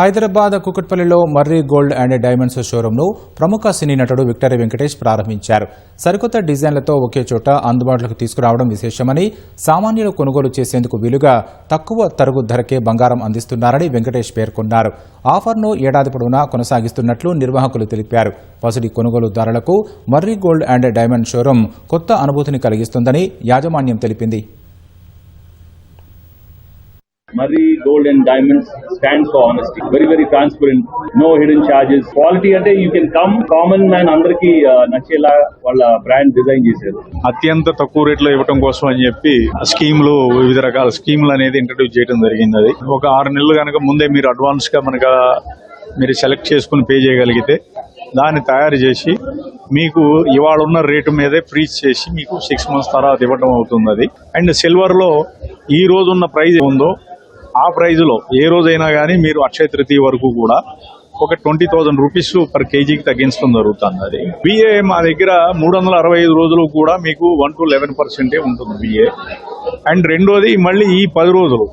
హైదరాబాద్ కుకట్పల్లిలో Marri gold and diamonds షోరూంను ప్రముఖ సినీ నటుడు విక్టరీ వెంకటేష్ ప్రారంభించారు. సరికొత్త డిజైన్లతో ఒకే చోట అందుబాటులోకి తీసుకురావడం విశేషమని, సామాన్యులు కొనుగోలు చేసేందుకు వీలుగా తక్కువ తరుగు ధరకే బంగారం అందిస్తున్నారని వెంకటేష్ పేర్కొన్నారు. ఆఫర్ను ఏడాది పొడవునా కొనసాగిస్తున్నట్లు నిర్వాహకులు తెలిపారు. పసిడి కొనుగోలుదారులకు మర్రి గోల్డ్ అండ్ డైమండ్ షోరూం కొత్త అనుభూతిని కలిగిస్తుందని యాజమాన్యం తెలిపింది. Murri Gold and Diamonds stands for honesty. Very, very transparent. No hidden charges. Quality ante you can come. Common man andarki nachela వాళ్ళ బ్రాండ్ డిజైన్ చేశారు. అత్యంత తక్కువ రేట్లో ఇవ్వడం కోసం అని చెప్పి స్కీములు, వివిధ రకాల స్కీములు అనేది ఇంట్రడ్యూస్ చేయడం జరిగింది. అది ఒక 6 నెలలు కనుక ముందే మీరు అడ్వాన్స్ గా మీరు సెలెక్ట్ చేసుకుని పే చేయగలిగితే దాన్ని తయారు చేసి మీకు ఇవాళ ఉన్న రేటు మీదే ఫ్రీజ్ చేసి మీకు 6 months తర్వాత ఇవ్వడం అవుతుంది. అది అండ్ సిల్వర్ లో ఈ రోజు ఉన్న ప్రైజ్ ఉందో ఆ ప్రైజ్ లో ఏ రోజైనా కానీ మీరు అక్షయ తృతీయ వరకు కూడా ఒక 20,000 రూపీస్ పర్ కేజీకి తగ్గించడం జరుగుతుంది. అది బిఏ మా దగ్గర 365 రోజులు కూడా మీకు 1 to 11% ఉంటుంది బిఏ. అండ్ రెండోది మళ్ళీ ఈ 10 రోజులు